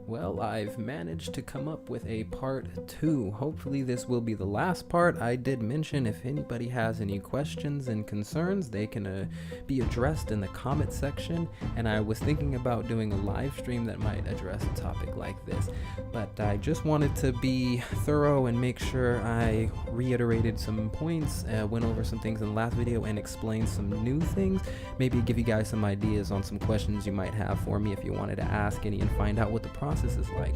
Well, I've managed to come up with a part 2. Hopefully this will be the last part. I did mention if anybody has any questions and concerns, they can be addressed in the comment section, and I was thinking about doing a live stream that might address a topic like this. But I just wanted to be thorough and make sure I reiterated some points, went over some things in the last video, and explained some new things. Maybe give you guys some ideas on some questions you might have for me if you wanted to ask any and find out what the process is like.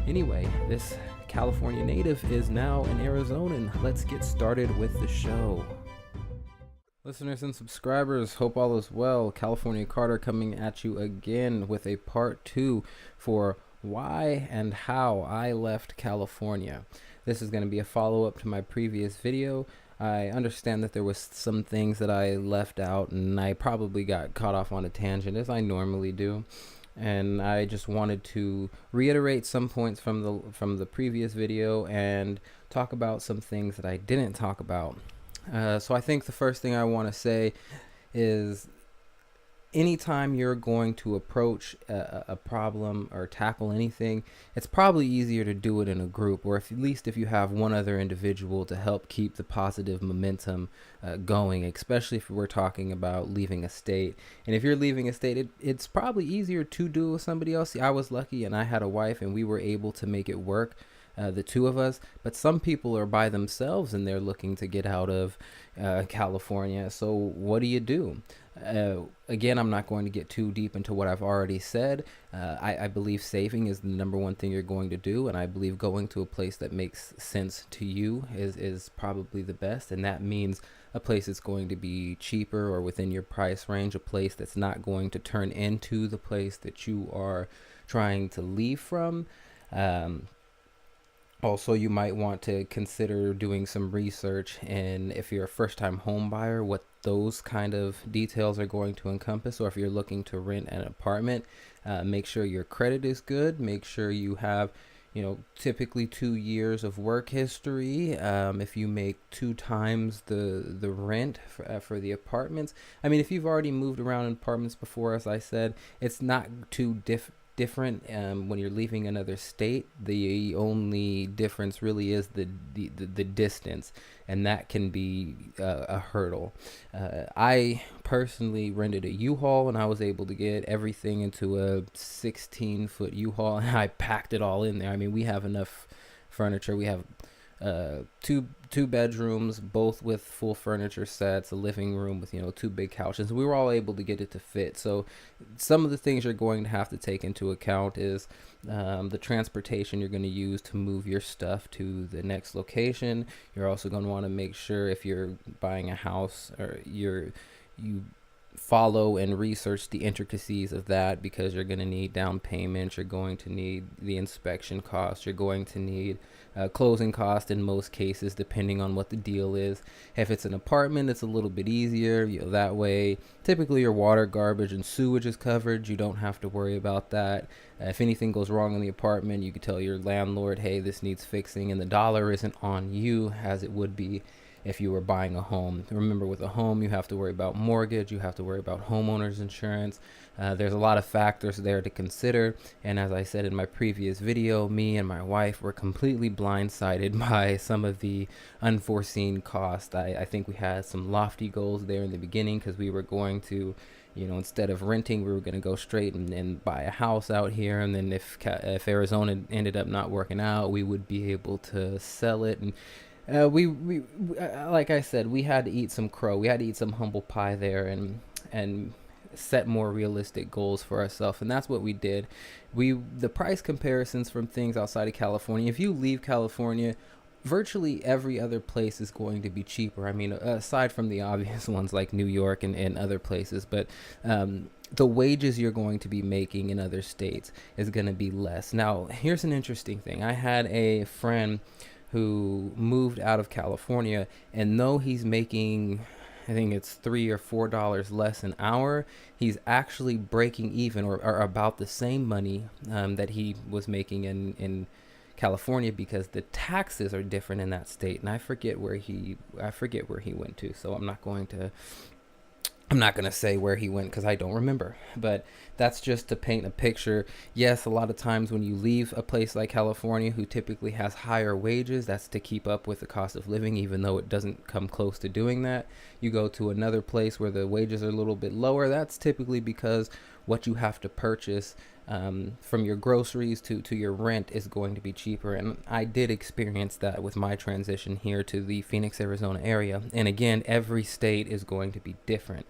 Anyway, this California native is now an Arizonan. Let's get started with the show. Listeners and subscribers, hope all is well. California Carter coming at you again with a part 2 for why and how I left California. This is going to be a follow-up to my previous video. I understand that there was some things that I left out, and I probably got caught off on a tangent, as I normally do. And I just wanted to reiterate some points from the previous video and talk about some things that I didn't talk about. So I think the first thing I want to say is anytime you're going to approach a problem or tackle anything, it's probably easier to do it in a group, or at least if you have one other individual to help keep the positive momentum going, especially if we're talking about leaving a state. And if you're leaving a state, it's probably easier to do with somebody else. See, I was lucky and I had a wife and we were able to make it work. The two of us, but some people are by themselves and they're looking to get out of California. So what do? Again, I'm not going to get too deep into what I've already said. I believe saving is the number one thing you're going to do, and I believe going to a place that makes sense to you is probably the best, and that means a place that's going to be cheaper or within your price range, a place that's not going to turn into the place that you are trying to leave from. Also, you might want to consider doing some research, and if you're a first-time home buyer, what those kind of details are going to encompass, or if you're looking to rent an apartment, make sure your credit is good. Make sure you have, typically 2 years of work history. If you make 2 times the rent for the apartments, I mean, if you've already moved around in apartments before, as I said, it's not too different when you're leaving another state. The only difference really is the distance, and that can be a hurdle. I personally rented a U-Haul, and I was able to get everything into a 16-foot U-Haul, and I packed it all in there. I mean, we have enough furniture. We have two bedrooms, both with full furniture sets, a living room with 2 big couches. We were all able to get it to fit. So some of the things you're going to have to take into account is the transportation you're going to use to move your stuff to the next location. You're also going to want to make sure, if you're buying a house, or you follow and research the intricacies of that, because you're going to need down payments, you're going to need the inspection costs, you're going to need closing costs in most cases, depending on what the deal is. If it's an apartment, it's a little bit easier. That way, typically your water, garbage, and sewage is covered. You don't have to worry about that. If anything goes wrong in the apartment, you can tell your landlord, hey, this needs fixing, and the dollar isn't on you as it would be if you were buying a home. Remember, with a home, you have to worry about mortgage, you have to worry about homeowner's insurance. There's a lot of factors there to consider, and as I said in my previous video, me and my wife were completely blindsided by some of the unforeseen costs. I think we had some lofty goals there in the beginning, because we were going to, instead of renting, we were going to go straight and buy a house out here, and then if Arizona ended up not working out, we would be able to sell it. And we like I said, we had to eat some crow. We had to eat some humble pie there and set more realistic goals for ourselves, and that's what we did. The price comparisons from things outside of California, if you leave California, virtually every other place is going to be cheaper. I mean, aside from the obvious ones like New York and other places, but the wages you're going to be making in other states is going to be less. Now, here's an interesting thing. I had a friend who moved out of California, and though he's making, I think it's $3 or $4 less an hour, he's actually breaking even or about the same money that he was making in California because the taxes are different in that state, and I forget where he went to, so I'm not going to say where he went because I don't remember. But that's just to paint a picture. Yes, a lot of times when you leave a place like California, who typically has higher wages, that's to keep up with the cost of living, even though it doesn't come close to doing that. You go to another place where the wages are a little bit lower. That's typically because what you have to purchase from your groceries to your rent is going to be cheaper. And I did experience that with my transition here to the Phoenix, Arizona area. And again, every state is going to be different.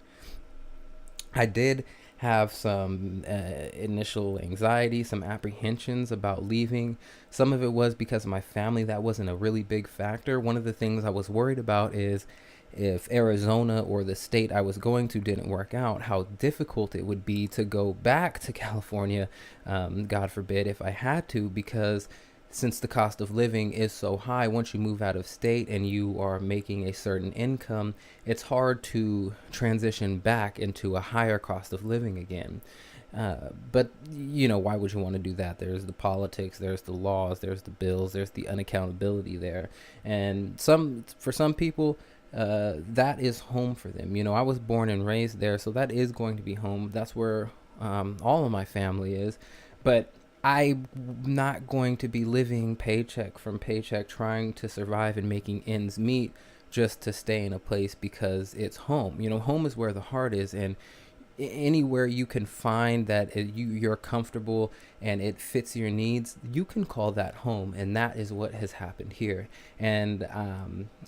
I did have some initial anxiety, some apprehensions about leaving. Some of it was because of my family. That wasn't a really big factor. One of the things I was worried about is if Arizona or the state I was going to didn't work out, how difficult it would be to go back to California, God forbid, if I had to, because since the cost of living is so high, once you move out of state and you are making a certain income, it's hard to transition back into a higher cost of living again. But why would you want to do that? There's the politics, there's the laws, there's the bills, there's the unaccountability there, and for some people, that is home for them. I was born and raised there, so that is going to be home. That's where all of my family is, but I'm not going to be living paycheck from paycheck trying to survive and making ends meet just to stay in a place because it's home. Home is where the heart is, and anywhere you can find that you're comfortable and it fits your needs, you can call that home, and that is what has happened here. And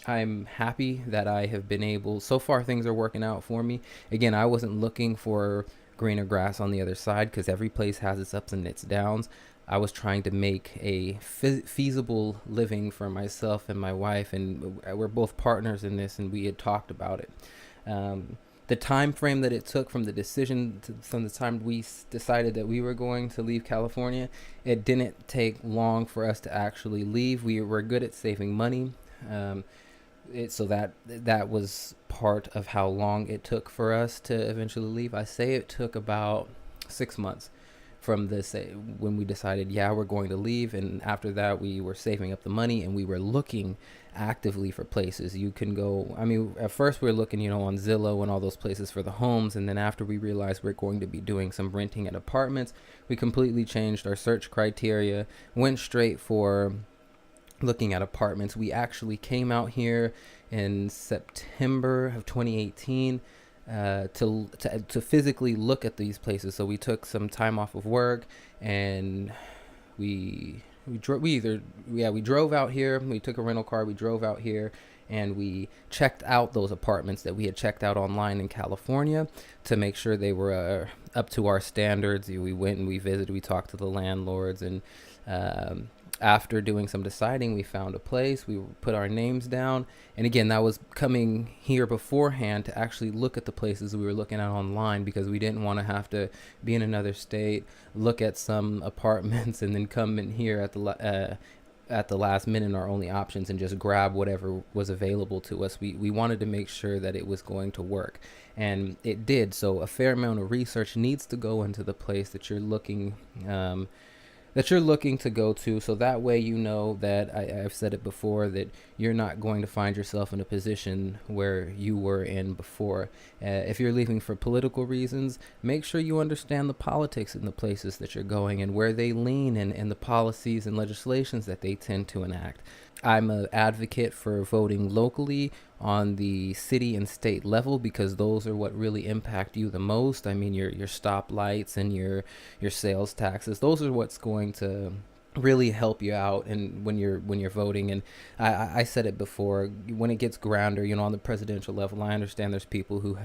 I'm happy that I have been able, so far things are working out for me. Again, I wasn't looking for greener grass on the other side because every place has its ups and its downs. I was trying to make a feasible living for myself and my wife, and we're both partners in this, and we had talked about it. The time frame that it took from from the time we decided that we were going to leave California, it didn't take long for us to actually leave. We were good at saving money. So that was part of how long it took for us to eventually leave. I say it took about 6 months from this when we decided, yeah, we're going to leave, and after that we were saving up the money and we were looking actively for places. You can go, at first we were looking, on Zillow and all those places for the homes, and then after we realized we're going to be doing some renting at apartments, we completely changed our search criteria, went straight for looking at apartments. We actually came out here in September of 2018 to physically look at these places. So we took some time off of work, and we drove out here. We took a rental car. We drove out here, and we checked out those apartments that we had checked out online in California to make sure they were up to our standards. We went and we visited. We talked to the landlords, and after doing some deciding, we found a place. We put our names down, and again, that was coming here beforehand to actually look at the places we were looking at online, because we didn't want to have to be in another state, look at some apartments, and then come in here at the last minute, our only options, and just grab whatever was available to us. We wanted to make sure that it was going to work, and it did. So a fair amount of research needs to go into the place that you're looking to go to, so that way that I've said it before, that you're not going to find yourself in a position where you were in before. If you're leaving for political reasons, make sure you understand the politics in the places that you're going and where they lean, and the policies and legislations that they tend to enact. I'm an advocate for voting locally on the city and state level, because those are what really impact you the most. Your stoplights and your sales taxes, those are what's going to really help you out and when you're voting. And I said it before, when it gets grander, on the presidential level, I understand there's people who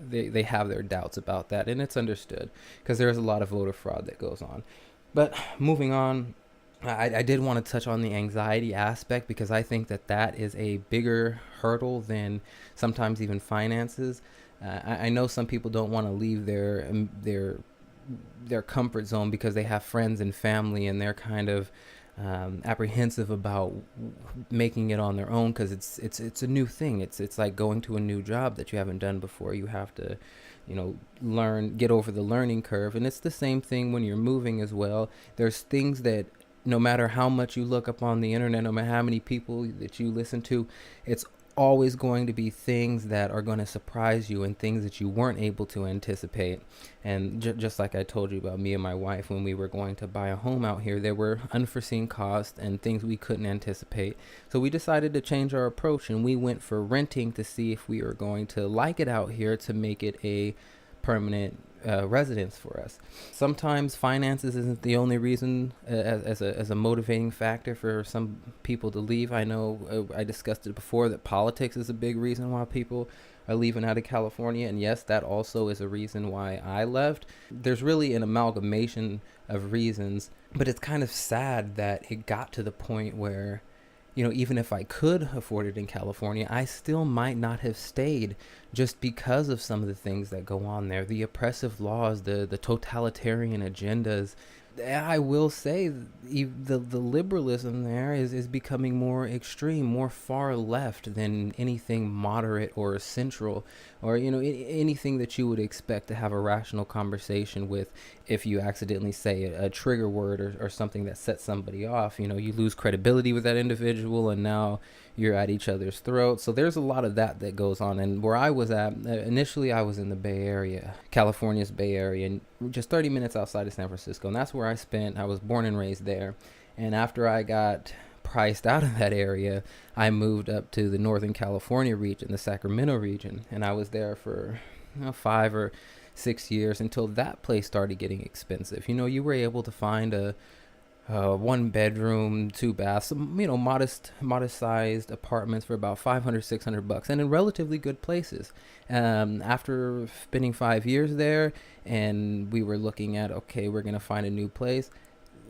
they have their doubts about that, and it's understood because there's a lot of voter fraud that goes on. But moving on, I did want to touch on the anxiety aspect, because I think that is a bigger hurdle than sometimes even finances. I know some people don't want to leave their comfort zone because they have friends and family, and they're kind of apprehensive about making it on their own, because it's a new thing. It's like going to a new job that you haven't done before. You have to get over the learning curve, and it's the same thing when you're moving as well. There's things that no matter how much you look up on the internet, no matter how many people that you listen to, it's always going to be things that are going to surprise you and things that you weren't able to anticipate. And just like I told you about me and my wife, when we were going to buy a home out here, there were unforeseen costs and things we couldn't anticipate. So we decided to change our approach, and we went for renting to see if we were going to like it out here to make it a permanent residence for us. Sometimes finances isn't the only reason as a motivating factor for some people to leave. I know I discussed it before that politics is a big reason why people are leaving out of California, and yes, that also is a reason why I left. There's really an amalgamation of reasons, but it's kind of sad that it got to the point where, even if I could afford it in California, I still might not have stayed just because of some of the things that go on there. The oppressive laws, the totalitarian agendas. I will say the liberalism there is becoming more extreme, more far left than anything moderate or central, or anything that you would expect to have a rational conversation with. If you accidentally say a trigger word or something that sets somebody off, you lose credibility with that individual, and now you're at each other's throats. So there's a lot of that goes on. And where I was at initially, I was in the Bay Area, California's Bay Area, and just 30 minutes outside of San Francisco, and that's where I was born and raised there. And after I got priced out of that area, I moved up to the Northern California region, the Sacramento region, and I was there for 5 or 6 years until that place started getting expensive. You were able to find a 1 bedroom, 2 baths, modest sized apartments for about $500-$600, and in relatively good places. After spending 5 years there, and we were looking at, okay, we're gonna find a new place.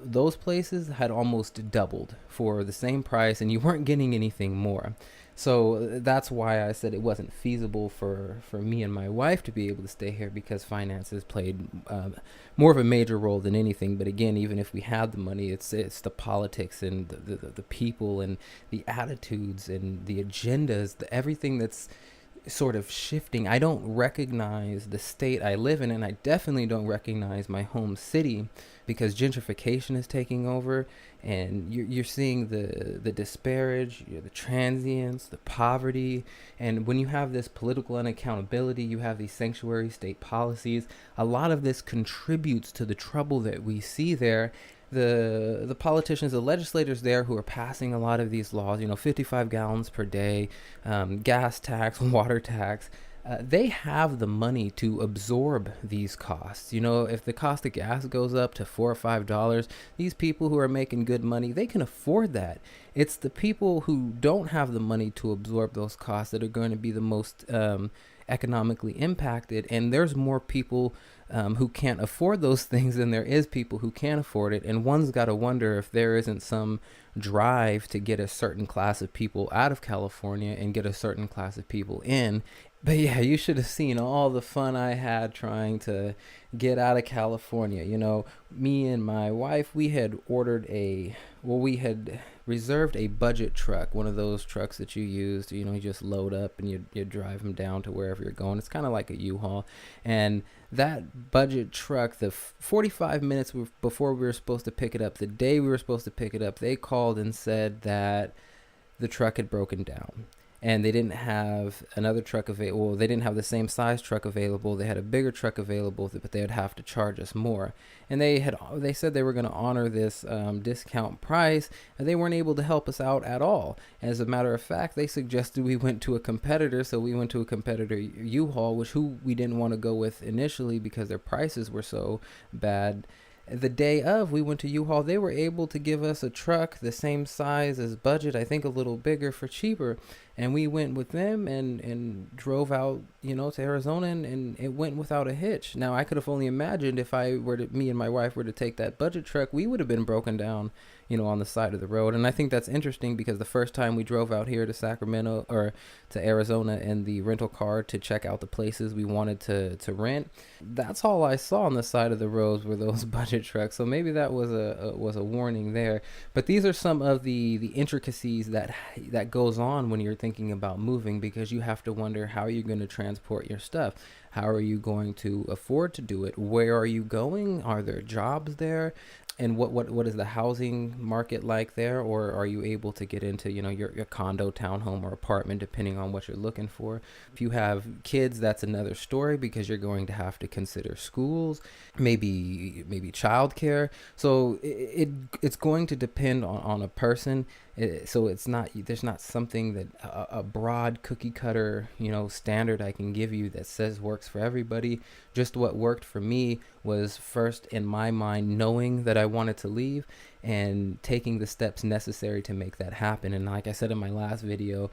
Those places had almost doubled for the same price, and you weren't getting anything more. So that's why I said it wasn't feasible for me and my wife to be able to stay here, because finances played more of a major role than anything. But again, even if we had the money, it's the politics and the people and the attitudes and the agendas, everything that's sort of shifting. I don't recognize the state I live in, and I definitely don't recognize my home city, because gentrification is taking over, and you're seeing the disparage, the transience, the poverty. And when you have this political unaccountability, you have these sanctuary state policies. A lot of this contributes to the trouble that we see there. The politicians, the legislators there who are passing a lot of these laws, 55 gallons per day, gas tax, water tax, they have the money to absorb these costs. If the cost of gas goes up to $4 or $5, these people who are making good money, they can afford that. It's the people who don't have the money to absorb those costs that are going to be the most economically impacted. And there's more people who can't afford those things than there is people who can afford it. And one's got to wonder if there isn't some drive to get a certain class of people out of California and get a certain class of people in. But yeah, you should have seen all the fun I had trying to get out of California. Me and my wife, we had reserved a budget truck, one of those trucks that you use to, you just load up and you drive them down to wherever you're going. It's kind of like a U-Haul. And that budget truck, the 45 minutes before we were supposed to pick it up, the day we were supposed to pick it up, they called and said that the truck had broken down. And they didn't have another truck available. Well, they didn't have the same size truck available. They had a bigger truck available, but they would have to charge us more. And they said they were going to honor this discount price, and they weren't able to help us out at all. As a matter of fact, they suggested we went to a competitor. So we went to a competitor, U-Haul, who we didn't want to go with initially because their prices were so bad. The day of, we went to U-Haul. They were able to give us a truck the same size as budget, I think a little bigger for cheaper. And we went with them and drove out, to Arizona, and it went without a hitch. Now, I could have only imagined if me and my wife were to take that budget truck, we would have been broken down, on the side of the road. And I think that's interesting, because the first time we drove out here to Sacramento or to Arizona in the rental car to check out the places we wanted to rent, that's all I saw on the side of the roads were those budget trucks. So maybe that was a warning there. But these are some of the intricacies that goes on when you're thinking about moving, because you have to wonder how you're going to transport your stuff. How are you going to afford to do it? Where are you going? Are there jobs there? And what is the housing market like there, or are you able to get into, your condo, townhome, or apartment, depending on what you're looking for? If you have kids, that's another story, because you're going to have to consider schools, maybe childcare. So it's going to depend on a person. So it's not, there's not something that a broad cookie cutter, standard I can give you that says works for everybody. Just what worked for me was, first, in my mind, knowing that I wanted to leave and taking the steps necessary to make that happen. And like I said in my last video,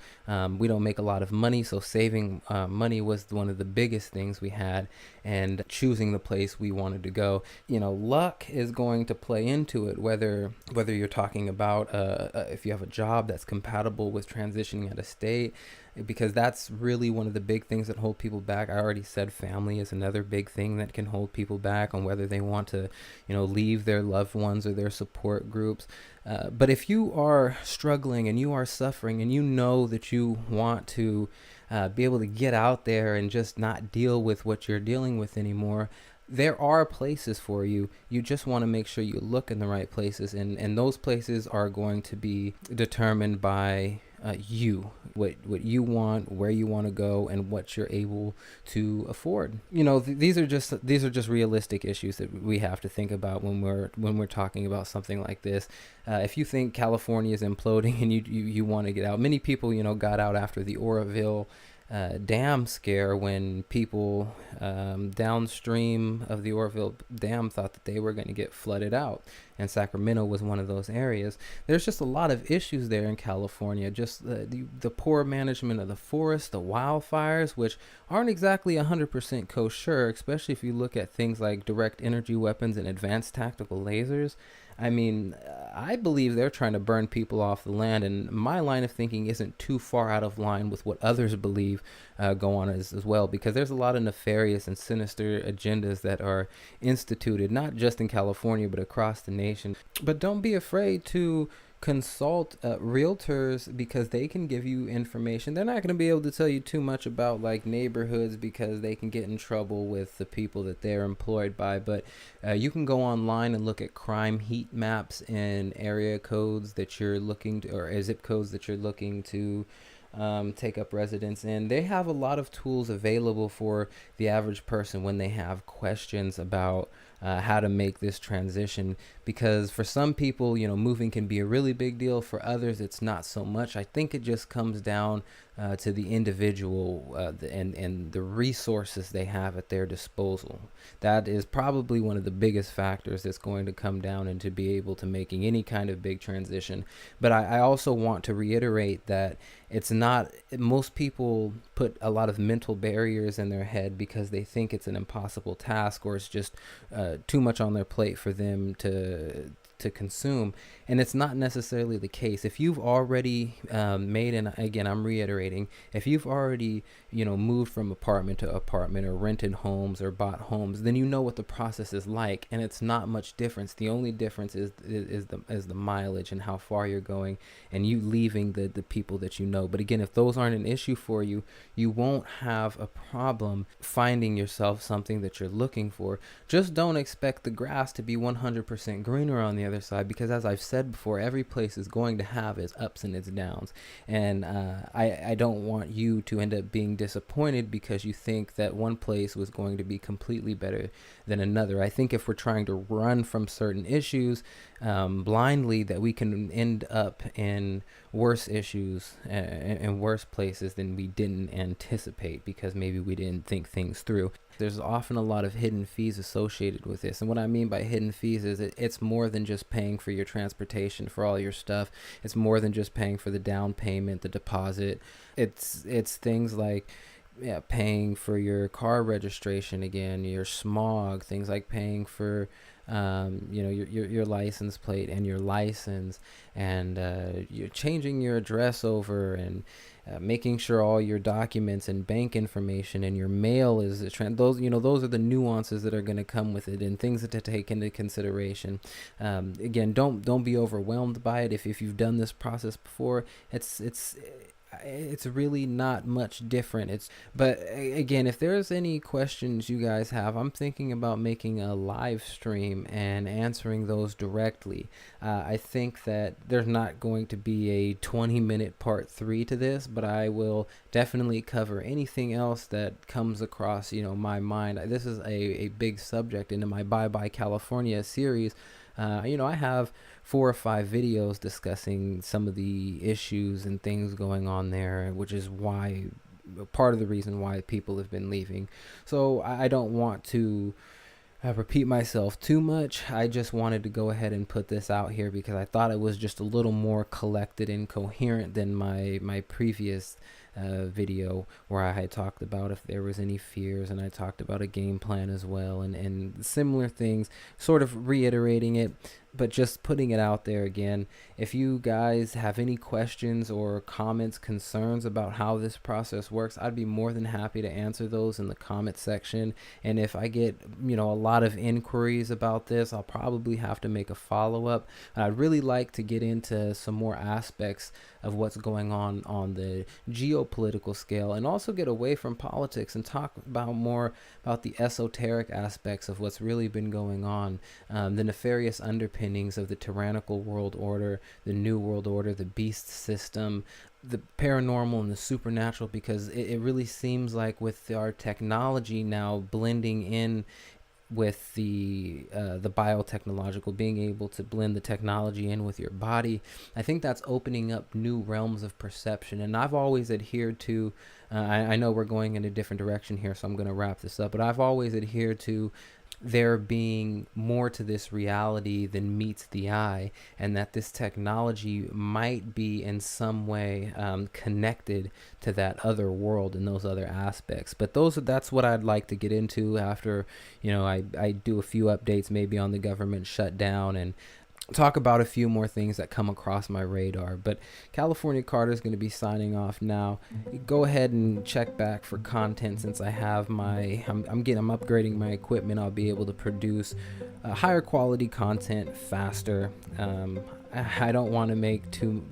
we don't make a lot of money, so saving money was one of the biggest things we had, and choosing the place we wanted to go. Luck is going to play into it, whether you're talking about if you have a job that's compatible with transitioning out of state, because that's really one of the big things that hold people back. I already said family is another big thing that can hold people back on whether they want to, leave their loved ones or their support groups. But if you are struggling and you are suffering and you know that you want to be able to get out there and just not deal with what you're dealing with anymore, there are places for you. You just want to make sure you look in the right places, and those places are going to be determined by what you want, where you want to go, and what you're able to afford. These are just realistic issues that we have to think about when we're talking about something like this. If you think California is imploding and you want to get out, many people got out after the Oroville dam scare, when people downstream of the Oroville Dam thought that they were going to get flooded out, and Sacramento was one of those areas. There's just a lot of issues there in California, just the poor management of the forest, the wildfires, which aren't exactly 100% kosher, especially if you look at things like direct energy weapons and advanced tactical lasers. I mean, I believe they're trying to burn people off the land, and my line of thinking isn't too far out of line with what others believe go on as well, because there's a lot of nefarious and sinister agendas that are instituted, not just in California, but across the nation. But don't be afraid to consult realtors, because they can give you information. They're not going to be able to tell you too much about like neighborhoods, because they can get in trouble with the people that they're employed by, but you can go online and look at crime heat maps and area codes that you're looking to, or zip codes that you're looking to take up residence in. They have a lot of tools available for the average person when they have questions about how to make this transition, because for some people, moving can be a really big deal. For others, it's not so much. I think it just comes down to the individual and the resources they have at their disposal. That is probably one of the biggest factors that's going to come down into be able to making any kind of big transition. But I also want to reiterate that it's not, most people put a lot of mental barriers in their head because they think it's an impossible task, or it's just too much on their plate for them to consume, and it's not necessarily the case. If you've already made, and again I'm reiterating, if you've already moved from apartment to apartment, or rented homes, or bought homes, then you know what the process is like, and it's not much difference. The only difference is the mileage and how far you're going, and you leaving the people that you know. But again, if those aren't an issue for you, you won't have a problem finding yourself something that you're looking for. Just don't expect the grass to be 100% greener on the other side, because as I've said before, every place is going to have its ups and its downs, and I don't want you to end up being disappointed because you think that one place was going to be completely better than another. I think if we're trying to run from certain issues blindly, that we can end up in worse issues and worse places than we didn't anticipate, because maybe we didn't think things through. There's often a lot of hidden fees associated with this, and what I mean by hidden fees is it's more than just paying for your transportation for all your stuff. It's more than just paying for the down payment, the deposit. It's things like paying for your car registration, again, your smog, things like paying for your license plate and your license, and you're changing your address over, and making sure all your documents and bank information and your mail is those are the nuances that are going to come with it, and things to take into consideration. Again, don't be overwhelmed by it. If you've done this process before, it's it's really not much different. Again, if there's any questions you guys have, I'm thinking about making a live stream and answering those directly. I think that there's not going to be a 20-minute part 3 to this, but I will definitely cover anything else that comes across, my mind. This is a big subject, and in my Bye Bye California series, I have 4 or 5 videos discussing some of the issues and things going on there, which is why part of the reason why people have been leaving. So I don't want to repeat myself too much. I just wanted to go ahead and put this out here because I thought it was just a little more collected and coherent than my previous video, where I had talked about if there was any fears, and I talked about a game plan as well, and similar things, sort of reiterating it, but just putting it out there again. If you guys have any questions or comments, concerns about how this process works, I'd be more than happy to answer those in the comment section. And if I get a lot of inquiries about this, I'll probably have to make a follow-up. I'd really like to get into some more aspects of what's going on the geopolitical scale, and also get away from politics and talk about more about the esoteric aspects of what's really been going on, the nefarious underpinnings of the tyrannical world order, the new world order, the beast system, the paranormal and the supernatural, because it really seems like with our technology now blending in with the biotechnological, being able to blend the technology in with your body, I think that's opening up new realms of perception. And I've always adhered to, I know we're going in a different direction here, so I'm going to wrap this up, but I've always adhered to there being more to this reality than meets the eye, and that this technology might be in some way connected to that other world and those other aspects. But that's what I'd like to get into after I do a few updates maybe on the government shutdown, and talk about a few more things that come across my radar. But California Carter is going to be signing off now. Go ahead and check back for content, since I have I'm upgrading my equipment. I'll be able to produce higher quality content faster. I don't want to make too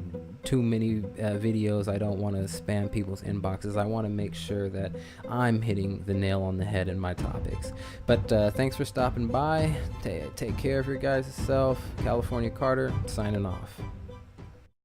many videos. I don't want to spam people's inboxes. I want to make sure that I'm hitting the nail on the head in my topics. But thanks for stopping by. Take care of your guys' self. California Carter signing off.